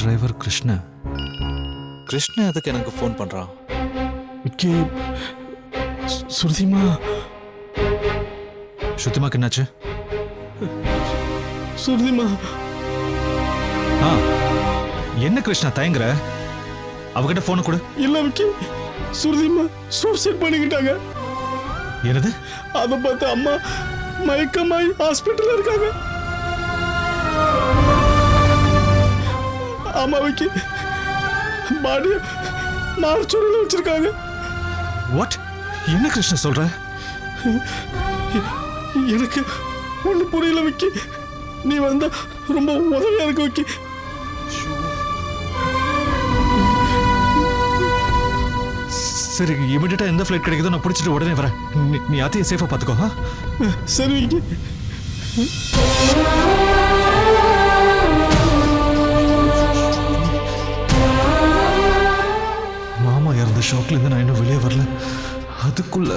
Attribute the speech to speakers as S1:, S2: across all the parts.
S1: Driver Krishna. Krishna எதுக்கு எனக்கு phone பண்றான்?
S2: விக்கி, சுருதிமா.
S1: ஸ்ருதிமாக்கு என்னாச்சு?
S2: சுருதிமா.
S1: என்ன கிருஷ்ணா தயங்குற? அவகிட்ட போன கொடு.
S2: இல்ல விக்கி, சுருதிமா சூசைட் பண்ணிக்கிட்டாங்க.
S1: என்னது?
S2: அதை பார்த்து அம்மா மயக்கமாய் ஹாஸ்பிட்டல்ல இருக்காங்க. அம்மா விக்கி பாடிய மார்ச்சூரில் வச்சிருக்காங்க.
S1: வாட்? என்ன கிருஷ்ணா சொல்ற?
S2: எனக்கு ஒண்ணு புரியல விக்கி. நீ வந்தா ரொம்ப உதவியா இருக்கு விக்கி.
S1: சரி, இமிடியேட்டா எந்த ஃப்ளைட் கிடைக்குதோ நான் பிடிச்சிட்டு உடனே வரேன். நீ அதையும் சேஃபா பாத்துக்கோ.
S2: சரி விக்கி.
S1: மாமா இறந்த ஷாக்ல இருந்து நான் இன்னும் வெளியே வரல. அதுக்குள்ள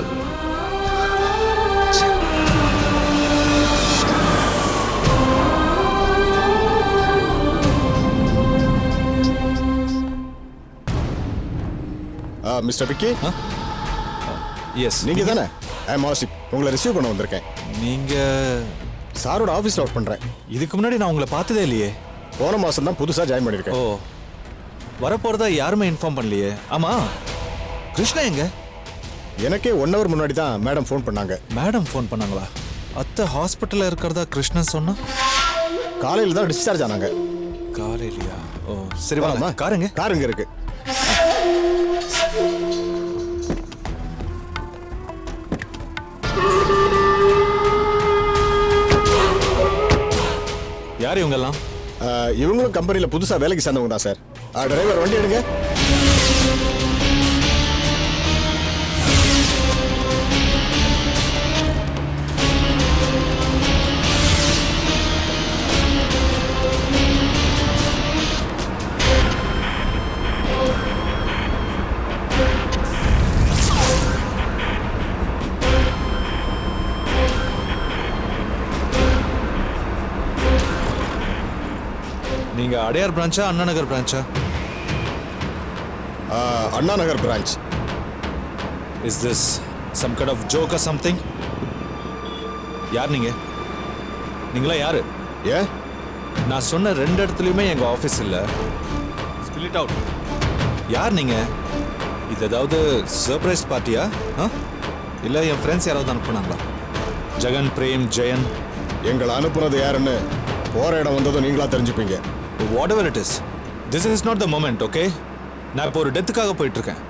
S3: மிஸ்டர் விக்கி.
S1: எஸ்,
S3: நீங்க தானே? I am Ashik. உங்களை ரிசீவ் பண்ண வந்திருக்கேன்.
S1: நீங்க
S3: சாரோட ஆஃபீஸில் ஒர்க் பண்ணுறேன்.
S1: இதுக்கு முன்னாடி நான் உங்களை பார்த்ததே இல்லையே.
S3: போன மாதம் தான் புதுசாக ஜாயின் பண்ணியிருக்கேன்.
S1: ஓ, வரப்போறதா யாருமே இன்ஃபார்ம் பண்ணலையே. ஆமா, கிருஷ்ணா எங்க?
S3: எனக்கே 1 hour முன்னாடி தான் மேடம் ஃபோன் பண்ணாங்க.
S1: மேடம் ஃபோன் பண்ணாங்களா? அத்தை ஹாஸ்பிட்டல்ல இருக்கிறதா கிருஷ்ணன் சொன்னா.
S3: காலையில் தான் டிஸ்சார்ஜ் ஆனாங்க.
S1: காலையிலையா? ஓ சரி, வாமா. காருங்க.
S3: காருங்க இருக்கு.
S1: யார் இவங்க எல்லாம்?
S3: இவங்களும் கம்பெனியில் புதுசாக வேலைக்கு சேர்ந்தவங்க தான் சார். டிரைவர் வண்டி எடுங்க.
S1: நீங்க அடையார் பிரான்ச்சா அண்ணா நகர் பிரான்ச்சா?
S3: Anna Nagar branch.
S1: Is this some kind of joke or something? யார் நீங்க? நீங்களா யாரு?
S3: ஏன்?
S1: நான் சொன்ன 2 இடத்துலயுமே எங்க ஆஃபீஸ் இல்ல. Split out. யார் நீங்க? இது ஏதாவது சர்ப்ரைஸ் பார்ட்டியா? இல்ல என் ஃப்ரெண்ட்ஸ் யாராவது அனுப்புனாங்களா? ஜெகன், பிரேம், ஜெயன்.
S3: எங்களை அனுப்புனது யாருன்னு போற இடம் வந்ததும் நீங்களா தெரிஞ்சுப்பீங்க.
S1: Whatever it is, this is not the moment, okay? நான் இப்போ ஒரு டெத்துக்காக போயிட்டு இருக்கேன்.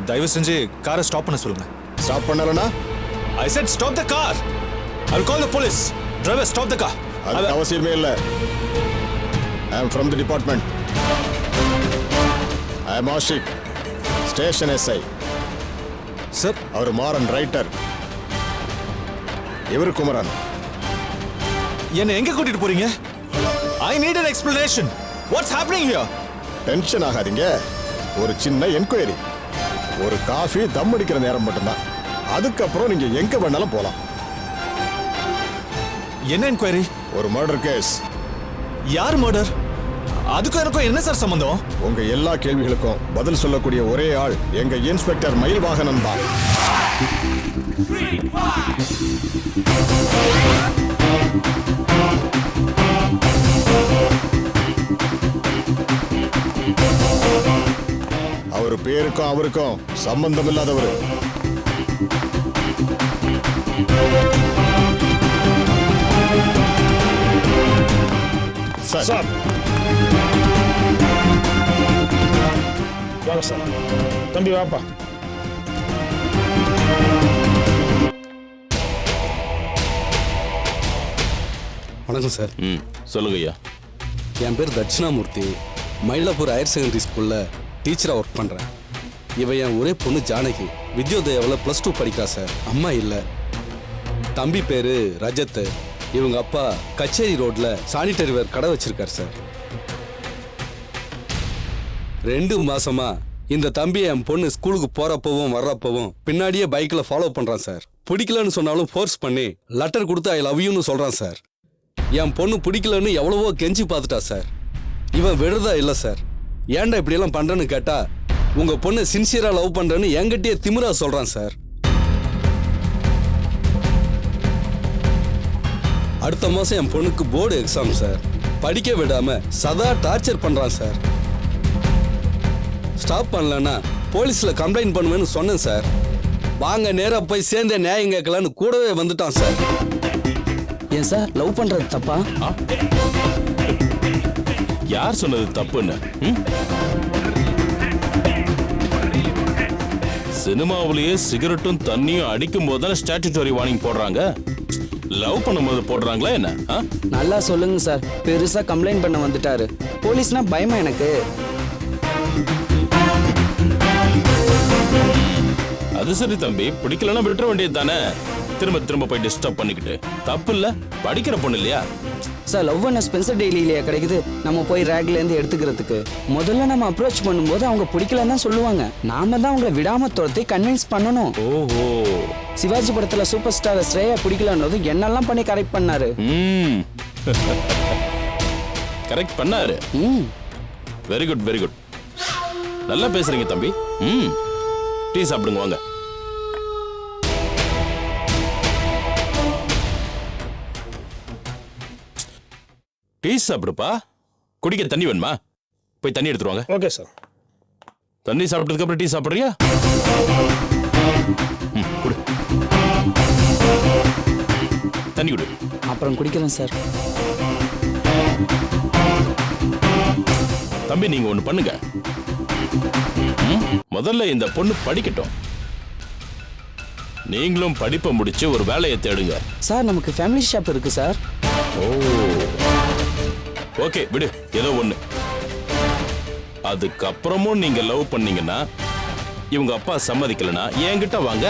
S1: தயவு செஞ்சு காரை ஸ்டாப் பண்ண சொல்லுங்க.
S3: ஸ்டாப் பண்ணலனா?
S1: I said stop the car. I'll call the police. Driver, stop the car.
S3: அது அவசியமே இல்லை. I am from the department. I am Aashiq, station SI.
S1: Sir,
S3: அவர் மாறன் ரைட்டர். இவர் குமரன்.
S1: என்ன எங்க கூட்டிட்டு போறீங்க? I need an explanation. What's happening here?
S3: Tension ஆகாதீங்க. ஒரு சின்ன என்கொயரி. ஒரு காஃபி தம் அடிக்கிற நேரம் மட்டும்தான். அதுக்கப்புறம் நீங்க எங்க வேணாலும் போலாம்.
S1: என்ன என்கொயரி?
S3: ஒரு மர்டர் கேஸ்.
S1: யார் மர்டர்? அதுக்கும் எனக்கும் என்ன சார் சம்பந்தம்?
S3: உங்க எல்லா கேள்விகளுக்கும் பதில் சொல்லக்கூடிய ஒரே ஆள் எங்க இன்ஸ்பெக்டர் மயில்வாகனன் தான். அவர் பேருக்கும் அவருக்கும் சம்பந்தம் இல்லாதவர். சார்,
S2: வாங்க சார். தம்பி வாப்பா.
S4: வணக்கம் சார்.
S5: சொல்லுங்க ஐயா.
S4: என் பேர் தட்சிணாமூர்த்தி. மயிலாப்பூர் ஹையர் செகண்டரி ஸ்கூலில் டீச்சராக ஒர்க் பண்ணுறேன். இவன் என் ஒரே பொண்ணு ஜானகி. வித்யோதயாவில் +2 படிக்கிறா சார். அம்மா இல்லை. தம்பி பேர் ரஜத். இவங்க அப்பா கச்சேரி ரோட்டில் சானிட்டரி வேர் கடை வச்சிருக்கார் சார். 2 மாசமா இந்த தம்பி என் பொண்ணு ஸ்கூலுக்கு போறப்பவும் வர்றப்பவும் பின்னாடியே பைக்கில் ஃபாலோ பண்ணுறான் சார். பிடிக்கலன்னு சொன்னாலும் ஃபோர்ஸ் பண்ணி லெட்டர் கொடுத்து ஐ லவ் யூன்னு சொல்கிறான் சார். என் பொண்ணு பிடிக்கலன்னு எவ்வளவோ கெஞ்சி பார்த்துட்டா சார். இவன் விடுறதா இல்லை சார். ஏன்டா இப்படியெல்லாம் பண்றேன்னு கேட்டா உங்க பொண்ணு சின்சியரா லவ் பண்றேன்னு என்கிட்டயே திமிரா சொல்றான் சார். அடுத்த மாசம் என் பொண்ணுக்கு போர்டு எக்ஸாம் சார். படிக்க விடாம சதா டார்ச்சர் பண்றான் சார். ஸ்டாப் பண்ணலன்னா போலீஸ்ல கம்ப்ளைண்ட் பண்ணுவேன்னு சொன்னேன் சார். வாங்க நேரா போய் சேர்ந்த நியாயம் கேட்கலான்னு கூடவே வந்துட்டான் சார்.
S5: ஏன் சார் லவ் பண்றது தப்பா?
S2: யார் சொன்னது தப்புன்னு? சினிமாவிலேயே சிகரெட்டும் தண்ணியும் அடிக்கும் போது தானே ஸ்டாட்யூட்டரி வார்னிங் போடுறாங்க. லவ் பண்ணும்போது போடுறாங்களா என்ன?
S5: நல்லா சொல்லுங்க சார். பெருசா கம்ப்ளைண்ட் பண்ண வந்துட்டாரு. போலீஸ்னா பயமா எனக்கு.
S2: அது சரி தம்பி, பிடிக்கலன்னா விட்டுற வேண்டியது தானே. திரும்ப திரும்ப போய் டிஸ்டர்ப் பண்ணிக்கிட்டு தப்பு இல்ல. படிக்கிற பொண்ணு இல்லையா?
S5: சார் லவ் பண்ண ஸ்பென்சர் டெய்லியிலேயே கிடைக்குது. நம்ம போய் ரேக்ல இருந்து எடுத்துக்கிறதுக்கு முதல்ல நம்ம அப்ரோச் பண்ணும்போது அவங்க பிடிக்கலன்னு தான் சொல்லுவாங்க. நாம தான் அவங்களை விடாம துரத்தி கன்வின்ஸ் பண்ணணும்.
S2: ஓஹோ,
S5: சிவாஜி படத்துல சூப்பர் ஸ்டார் ஸ்ரேயா பிடிக்கலன்னு என்னெல்லாம் பண்ணி கரெக்ட் பண்ணாரு.
S2: கரெக்ட் பண்ணாரு. Very good very good. நல்லா பேசுறீங்க தம்பி. டீ சாப்பிடுங்க வாங்க. டீ சாப்பிடுப்பா. குடிக்க தண்ணி வேணுமா? போய் தண்ணி எடுத்துருவாங்க.
S3: Okay sir.
S2: தண்ணி சாப்பிட்டதுக்கு அப்புறம் டீ சாப்பிடுறியா? குடு. தண்ணி குடு.
S5: அப்புறம் குடிக்கிறேன் சார்.
S2: தம்பி நீங்க ஒண்ணு பண்ணுங்க. முதல்ல இந்த பொண்ணு படிக்கட்டும். நீங்களும் படிப்பை முடிச்சு ஒரு வேலையை தேடுங்க.
S5: சார் நமக்கு ஃபேமிலி ஷாப் இருக்கு சார்.
S2: ஓ ஓகே விடு, ஏதோ ஒண்ணு. அதுக்கப்புறமும் நீங்க லவ் பண்ணீங்கன்னா இவங்க அப்பா சம்மதிக்கலனா என்கிட்ட வாங்க.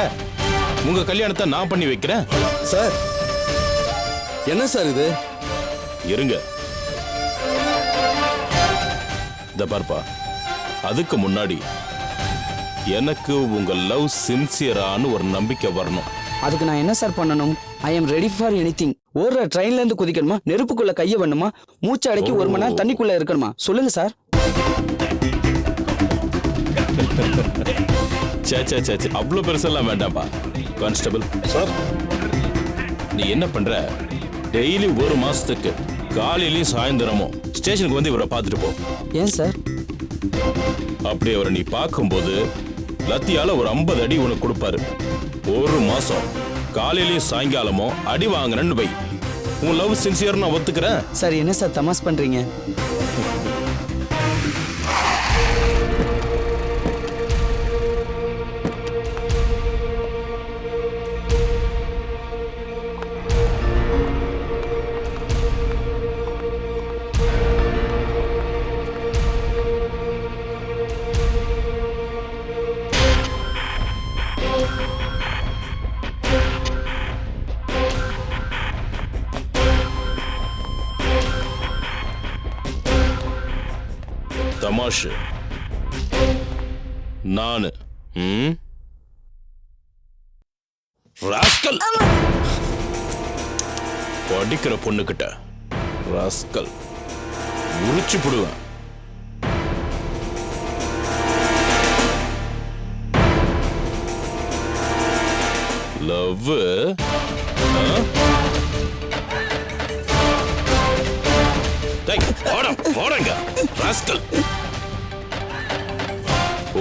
S2: உங்க கல்யாணத்தை நான் பண்ணி வைக்கிறேன்.
S4: சார் என்ன சார் இது?
S2: இருங்க. இத பார்ப்பா, அதுக்கு முன்னாடி எனக்கு உங்க லவ் சின்சியரான்னு ஒரு நம்பிக்கை வரணும்.
S5: அதுக்கு நான் என்ன சார் பண்ணணும்? I am ready for anything. ஓடுற ட்ரெயின்ல இருந்து குதிக்கணுமா? நெருப்புக்குள்ள கைய வேணுமா? மூச்சு அடக்கி 1 மணி நேரம் தண்ணிக்குள்ள இருக்கணுமா? சொல்லுங்க சார்.
S2: சே அவ்வளவு பெருசெல்லாம் வேண்டாம்பா. கான்ஸ்டபிள்
S3: சார்,
S2: நீ என்ன பண்ற? டெய்லி 1 மாசத்துக்கு காலையிலயும் சாயந்தரமும் ஸ்டேஷனுக்கு வந்து இவரை பார்த்துட்டு போ.
S5: ஏன் சார்?
S2: அப்படி அவரை நீ பார்க்கும்போது லத்தியால ஒரு 50 அடி உனக்கு கொடுப்பாரு. 1 மாசம் காலையிலயும் சாயங்காலமும் அடி வாங்குறேன்னு வை. உன் லவ் சின்சியர் நான் ஒத்துக்கிறேன்.
S5: சார் என்ன சார் தமாஸ் பண்றீங்க?
S2: தமாஷு நானு ராஸ்கல். படிக்கிற பொண்ணுகிட்ட ராஸ்கல் உரிச்சு போடுவேன். லவ் போடுங்க ராஸ்கல்.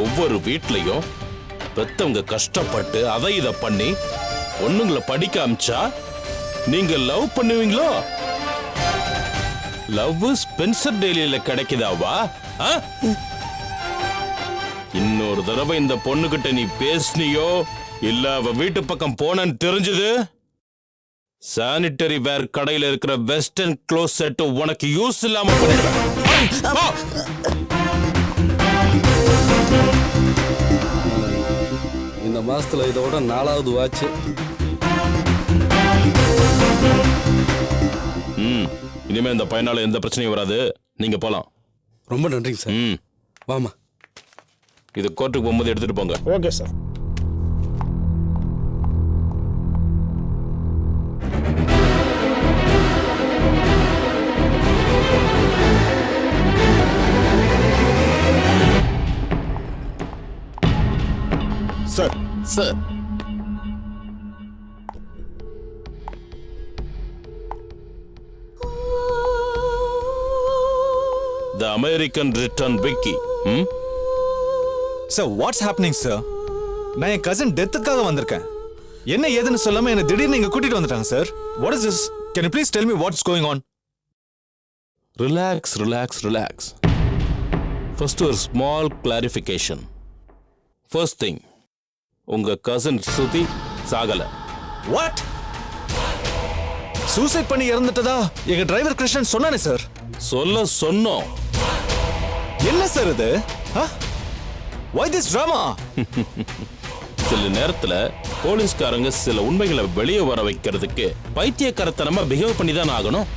S2: ஒவ்வொரு வீட்லயும் பெத்தவங்க கஷ்டப்பட்டு அதை இதை பண்ணி பொண்ணுங்களை படிக்க அமிச்சா நீங்க லவ் பண்ணுவீங்களோ? லவ் ஸ்பென்சர் டெய்லியில கிடைக்குதாவா? இன்னொரு தடவை இந்த பொண்ணுகிட்ட நீ பேசினியோ இல்ல அவ வீட்டு பக்கம் போனன்னு தெரிஞ்சது, சானிட்டரி வேர் கடையில இருக்கிற வெஸ்டர்ன் க்ளோசெட் உனக்கு யூஸ் இல்லாம பண்ணிடுவேன்.
S4: இந்த மாசத்துல இதோட 4வது வாட்ச்.
S2: இனிமே இந்த பையனால எந்த பிரச்சனையும் வராது. நீங்க போலாம்.
S4: ரொம்ப நன்றிங்க சார். வாமா.
S2: இது கோர்ட்டுக்கு போகும்போது எடுத்துட்டு போங்க.
S3: Okay sir.
S2: Sir. The American Return Vicky.
S1: Sir what's happening sir? நான் என் கசின் டெத்துக்காக வந்திருக்கேன். என்ன ஏதுன்னு சொல்லாம என்ன திடீர்னு இங்க கூட்டிட்டு வந்துட்டாங்க sir. What is this? Can you please tell me what's going on?
S2: Relax relax relax. First ஒரு ஸ்மால் கிளாரிஃபிகேஷன். ஃபர்ஸ்ட் திங், உங்க cousin Shruti Sagala.
S1: What? Suicide பண்ணி இறந்துட்டதா எங்க டிரைவர் கிருஷ்ணன் சொன்னானே சார்.
S2: சொன்னோம்.
S1: என்ன சார் இது? why this drama?
S2: சில நேரத்துல போலீஸ்காரங்க சில உண்மைகளை வெளியே வர வைக்கிறதுக்கு பைத்தியக்காரத்தனமா பிஹேவ் பண்ணி தான் ஆகணும்.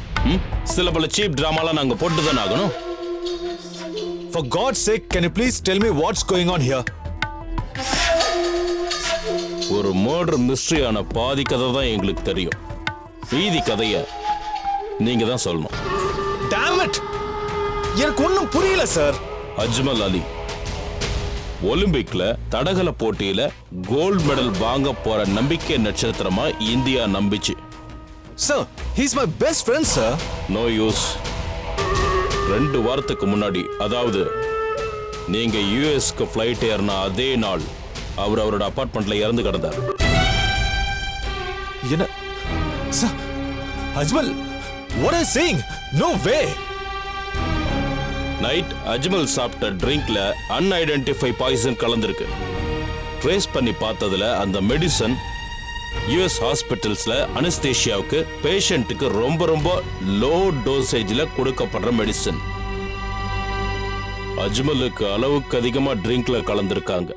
S2: சில பல சீப் டிராமாலாம் நாங்க போட்டு தான் ஆகணும்.
S1: For God's sake, can you please tell me what's going on here?
S2: ஒரு மர்டர் மிஸ்ட்ரியான பாதி கதை தான் எங்களுக்கு தெரியும். மீதி கதைய நீங்க தான் சொல்லணும்.
S1: Damn it! எனக்கு ஒன்றும் புரியல சார்.
S2: அஜ்மல் அலி ஒலிம்பிக்ல தடகள போட்டியில கோல்ட் மெடல் வாங்க போற நம்பிக்கை நட்சத்திரமா இந்தியா நம்பிச்சு.
S1: Sir, he's my best friend, sir.
S2: No use. 2 வாரத்துக்கு முன்னாடி, அதாவது நீங்க யுஎஸ்க்கு ஃபிளைட் ஏறின அதே நாள் அவர் அவரோட அபார்ட்மெண்ட்ல இறந்து கிடந்தார்.
S1: என்ன sir? Ajmal, what are you saying? No way!
S2: Night Ajmal சாப்பிட்ட ட்ரிங்க்ல அன்ஐடென்டிஃபை பாய்சன் கலந்திருக்கு. ட்ரேஸ் பண்ணி பார்த்ததுல அந்த மெடிசன் யுஎஸ் ஹாஸ்பிட்டல்ஸ்ல அனஸ்தேஷியாவுக்கு பேஷண்ட்டுக்கு ரொம்ப ரொம்ப லோ டோசேஜ்ல கொடுக்கப்படுற மெடிசன். அஜ்மலுக்கு அளவுக்கு அதிகமா ட்ரிங்க்ல கலந்திருக்காங்க.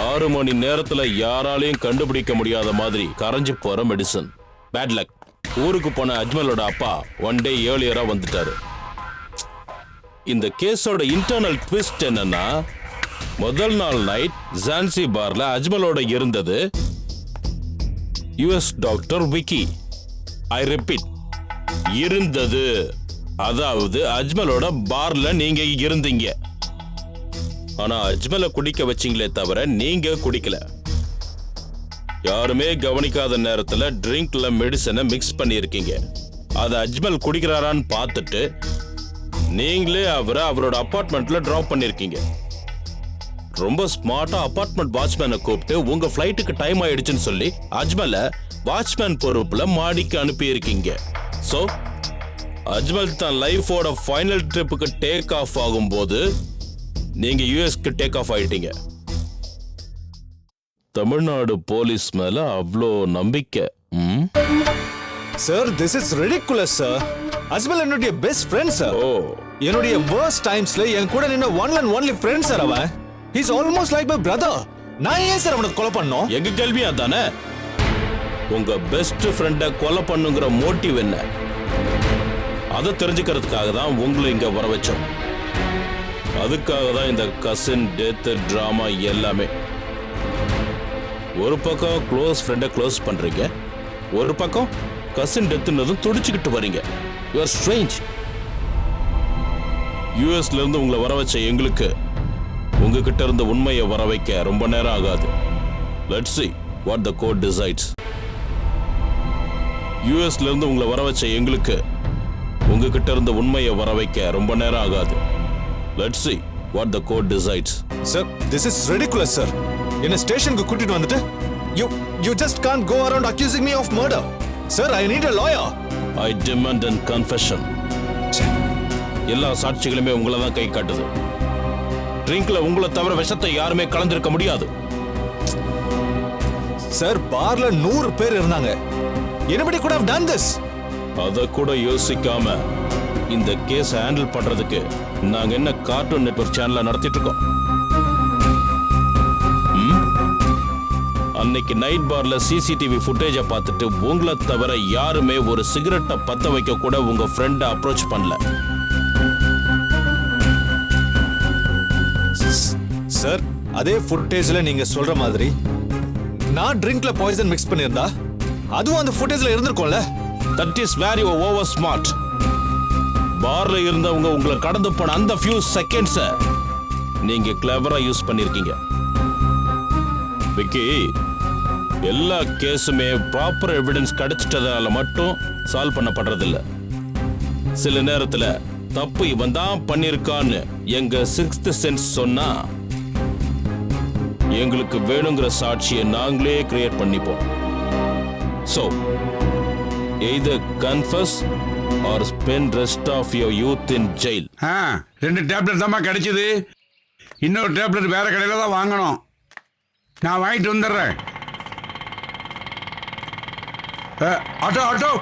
S2: 6 மணி நேரத்துல யாராலையும் கண்டுபிடிக்க முடியாத மாதிரி கரைஞ்சு போற மெடிசன். Bad luck. ஊருக்கு போன அஜ்மலோட அப்பா 1 டே ஏர்லியரா வந்துட்டாரு. இந்த கேஸோட இன்டர்னல் ட்விஸ்ட் என்னன்னா, முதல் நாள் நைட் ஜான்சிபார்ல அஜ்மலோட இருந்தது US doctor Vicky. I repeat, இருந்தது. அதாவது அஜ்மலோட பார்ல நீங்க இருந்தீங்க. ஆனா அஜ்மலை குடிக்க வச்சீங்களே தவிர நீங்க குடிக்கல. யாருமே கவனிக்காத நேரத்துல ட்ரிங்க்ல மெடிசனை மிக்ஸ் பண்ணியிருக்கீங்க. அதை அஜ்மல் குடிக்கிறாரான்னு பார்த்துட்டு நீங்களே அவரை அவரோட அபார்ட்மெண்ட்ல டிராப் பண்ணிருக்கீங்க. ரொம்ப ஸ்மார்ட்டா அபார்ட்மெண்ட் வாட்ச்மேனை கூப்பிட்டு உங்க ஃபிளைட்டுக்கு டைம் ஆயிடுச்சுன்னு சொல்லி அஜ்மலை வாட்ச்மேன் பொறுப்புல மாடிக்கு அனுப்பி இருக்கீங்க. சோ அஜ்மல் தான் லைஃபோட ஃபைனல் ட்ரிப்புக்கு டேக் ஆஃப் ஆகும்போது நீங்க யுஎஸ்க்கு டேக் ஆஃப் ஆயிட்டீங்க. தமிழ்நாடு போலீஸ் மேல அவ்வளோ நம்பிக்கை.
S1: Sir, this is ridiculous, sir. Ajmal என்னுடைய பெஸ்ட் ஃப்ரெண்ட் சார். என்னுடைய worst டைம்ஸ்ல என் கூட நின்ன one and only friend sir அவன். He's almost like my brother. நான் ஏன் சார் அவனை கொலை பண்ணோம்?
S2: எங்க கேள்வி அதானே. உங்க பெஸ்ட் ஃப்ரெண்ட கொலை பண்ணுங்கிற மோட்டிவ் என்ன? அதை தெரிஞ்சுக்கிறதுக்காக தான் உங்களை இங்க வர வச்சோம். அதுக்காக தான் இந்த கசின் டெத் டிராமா எல்லாமே. ஒரு பக்கம் க்ளோஸ் ஃப்ரெண்டை க்ளோஸ் பண்றீங்க, ஒரு பக்கம் கசின் டெத்துன்னதும் துடிச்சுக்கிட்டு வரீங்க. You are strange. யூஎஸ்ல இருந்து உங்களை வர வச்ச எங்களுக்கு உங்ககிட்ட இருந்த உண்மையை வர வைக்க ரொம்ப நேரம் ஆகாது. Let's see what the court decides. யூஎஸ்ல இருந்து உங்களை வர வச்ச எங்களுக்கு உங்ககிட்ட இருந்த உண்மையை வர வைக்க ரொம்ப நேரம் ஆகாது. Let's see what the court decides.
S1: Sir, this is ridiculous, sir. என்ன ஸ்டேஷனுக்கு கூட்டிட்டு வந்துட்டு you just can't go around accusing me of murder. Sir, I need a lawyer.
S2: I demand a confession. எல்லா சாட்சிகளுமே உங்களை தான் கை காட்டுது. ட்ரிங்க்ல உங்களை தவிர விஷத்தை யாருமே கலந்திருக்க முடியாது.
S1: சார், பார்ல 100 பேர் இருந்தாங்க. anybody could have done this.
S2: அத கூட யோசிக்காம இந்த கேஸ் ஹேண்டில் பண்றதுக்கு நாங்க என்ன கார்ட்டூன் நெட்வொர்க் சேனல்ல நடத்திட்டு இருக்கோம். அன்னைக்கு நைட் பார்ல சிசிடிவி ஃபுட்டேஜை பார்த்துட்டு உங்களை தவிர யாருமே ஒரு சிகரெட்டை பத்த வைக்க கூட உங்க ஃப்ரெண்டை அப்ரோச் பண்ணல.
S1: சார், அதே ஃபுட்டேஜ்ல நீங்க சொல்ற மாதிரி நான் ட்ரிங்க்ல பாய்சன் மிக்ஸ் பண்ணியிருந்தா அதுவும் அந்த ஃபுட்டேஜ்ல இருந்திருக்கும்ல.
S2: That is very over smart. பார்ல இருந்தவங்க உங்களை கடந்து போன அந்த ஃபியூ செகண்ட்ஸை நீங்க கிளவரா யூஸ் பண்ணிருக்கீங்க. விக்கி, எல்லா கேஸுமே ப்ராப்பர் எவிடன்ஸ் கிடைச்சிட்டதால மட்டும் சால்வ் பண்ணப்படுறதில்ல. சில நேரத்துல தப்பு இவன் தான் பண்ணிருக்கான்னு எங்க சிக்ஸ்த் சென்ஸ் சொன்னா எங்களுக்கு வேணுங்கிற சாட்சியை நாங்களே கிரியேட் பண்ணிப்போம். So, either confess or spend rest of your youth in jail.
S6: 2 tablet தான்மா கிடைச்சது. இன்னொரு டேப்லெட் வேற கடையில் தான் வாங்கணும். நான் வாங்கிட்டு வந்துடுறேன். Auto auto.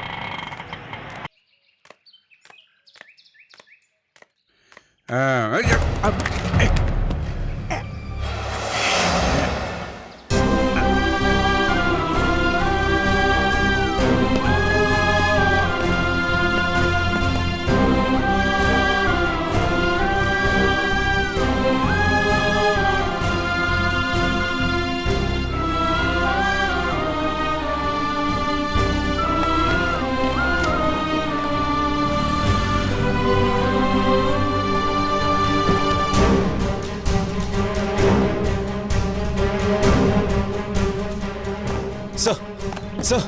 S1: Sir sir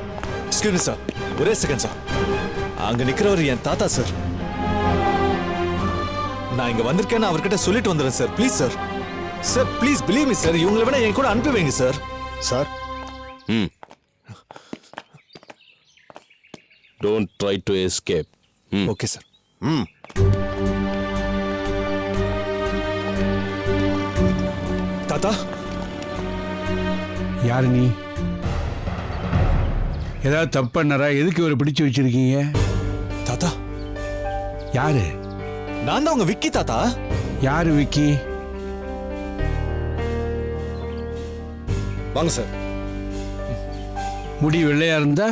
S1: excuse me sir, ஒரே செகண்ட் சார். அங்க நிக்கிறவர் என் தாத்தா சார். நான் இங்க வந்திருக்கேன்னு அவர்கிட்ட சொல்லிட்டு வந்துடுறேன் sir. Please sir. Sir please believe me sir. இவங்களை விட என் கூட அனுப்பி வைங்க sir.
S3: Sir
S2: Don't try to escape.
S1: Okay sir. தாத்தா,
S6: யாரு நீ? ஏதாவது தப்பு பண்ணறா? எதுக்கு இவரை பிடிச்சு வச்சிருக்கீங்க?
S1: தாத்தா
S6: யாரு?
S1: நான் தான் உங்க விக்கி தாத்தா.
S6: யாரு விக்கி?
S4: வாங்க சார்.
S6: முடி வெள்ளையா இருந்தா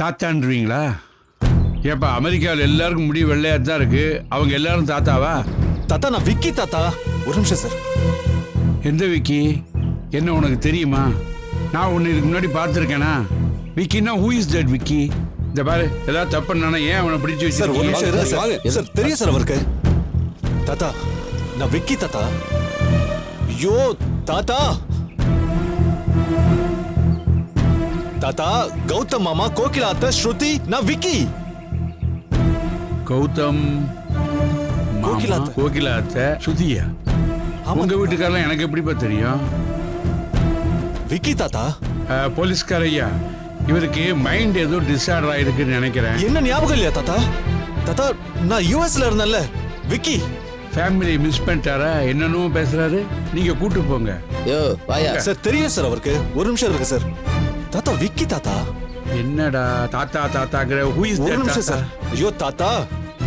S6: தாத்தான்றீங்களா? ஏப்பா, அமெரிக்காவில் எல்லாருக்கும் முடி வெள்ளையா தான் இருக்கு. அவங்க எல்லாரும் தாத்தாவா?
S1: தாத்தா நான் விக்கி தாத்தா. ஒரு நிமிஷம் சார்.
S6: எந்த விக்கி? என்ன உனக்கு தெரியுமா? நான் உன்னை இதுக்கு முன்னாடி பார்த்துருக்கேனா? விக்கின்னா ஹூ இஸ் தட் விக்கி? இந்த பாரு, ஏதாவது தப்பு பண்ணானா ஏன் அவனை பிடிச்சு
S1: சார் ஒரு நிமிஷம் இருங்க
S6: வச்சிருக்கீங்க?
S1: சார். சார் தெரியும் சார் அவருக்கு. தாத்தா நான் விக்கி தாத்தா. ஐயோ தாத்தா. தாத்தா கௌதம் மாமா, கோகிலா அத்தை, ஸ்ருதி, நான் விக்கி.
S6: கௌதம்
S1: கோகிலா
S6: மாமா,
S1: அத்தை.
S6: கோகிலா அத்தை, சுதியா? உங்க வீட்டுக்காரெல்லாம் எனக்கு எப்படிப்பா தெரியும்?
S1: விக்கி தாத்தா.
S6: போலீஸ்கார ஐயா, இவருக்கு மைண்ட் ஏதோ டிஸார்டர் ஆயிருக்குன்னு நினைக்கிறேன்.
S1: என்ன ஞாபகம் இல்லையா தாத்தா? தாத்தா நான் யூஎஸ்ல இருந்தேன்ல. விக்கி
S6: ஃபேமிலி மிஸ் பண்ணிட்டாரா? என்னன்னு பேசுறாரு. நீங்க கூட்டு போங்க.
S5: யோ வாயா.
S1: சார் தெரியும் சார் அவருக்கு. ஒரு நிமிஷம் இருக்கு சார். தாத்தா விக்கி தாத்தா.
S6: என்னடா தாத்தா தாத்தாங்கிற? ஹூ இஸ்
S1: ஒரு
S6: தட்
S1: நிமிஷம் சார்.
S6: தாத்தா?
S1: ஐயோ தாத்தா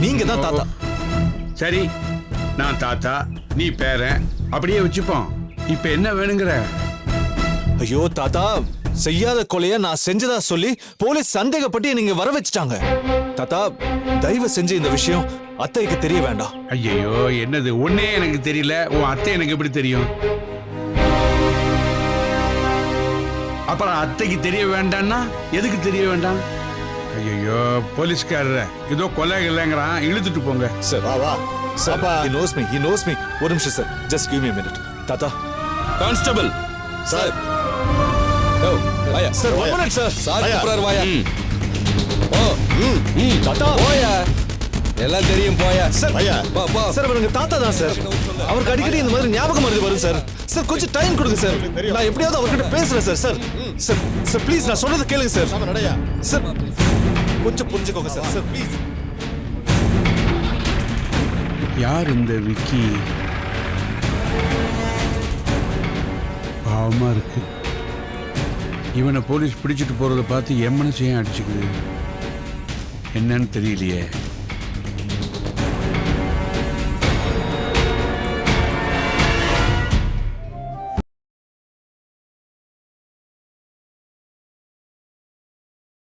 S1: நீங்க தான் தாத்தா.
S6: சரி, நான் தாத்தா, நீ பேரன், அப்படியே வச்சுப்போம். இப்ப என்ன வேணுங்கிற?
S1: ஐயோ தாத்தா, செய்யாத கொலைய நான் செஞ்சதா சொல்லி போலீஸ் சந்தேகப்பட்டு நீங்க வர வச்சுட்டாங்க. தாத்தா தயவு செஞ்சு இந்த விஷயம் அத்தைக்கு தெரிய வேண்டாம்.
S6: ஐயோ, என்னது ஒன்னே எனக்கு தெரியல, உன் அத்தை எனக்கு எப்படி தெரியும்? அப்புறம் அத்தைக்கு தெரிய வேண்டாம்னா எதுக்கு தெரிய வேண்டாம்? ஐயோ, போலீஸ்காரர் ஏதோ கொலை இல்லைங்கிறான், இழுத்துட்டு போங்க.
S1: சார்
S3: வா வா
S1: சார்,
S3: அப்பா.
S1: he knows me, he knows me. ஒரு நிமிஷம் sir, just give me a minute. தாத்தா
S2: கான்ஸ்டபிள்,
S3: சார்
S4: வாயா
S1: sir, one minute sir.
S4: Sir கூப்பிடுறாரு. வாயா. ஓ
S1: தாத்தா
S4: போயா, எல்லாம் தெரியும் போயா.
S1: சார்
S3: ஐயா.
S4: பா பா.
S1: சார் அவருங்க தாத்தா தான் சார். அவருக்கு அடிக்கடி இந்த மாதிரி ஞாபகம் மறதி வரும் சார். சார் கொஞ்சம் டைம் கொடுங்க சார். நான் எப்படியாவது அவர்கிட்ட பேசுறேன் sir. Sir sir sir please நான் சொல்றது கேளுங்க சார்.
S3: ஆமா நடையா.
S1: சார் கொஞ்சம் புரிஞ்சுக்கோங்க சார். Sir please.
S6: யார் இந்த விக்கி? பாவமா இருக்கு. இவனை போலீஸ் பிடிச்சிட்டு போறதை பார்த்து என் மனசையும் அடிச்சுக்குது. என்னன்னு தெரியலையே.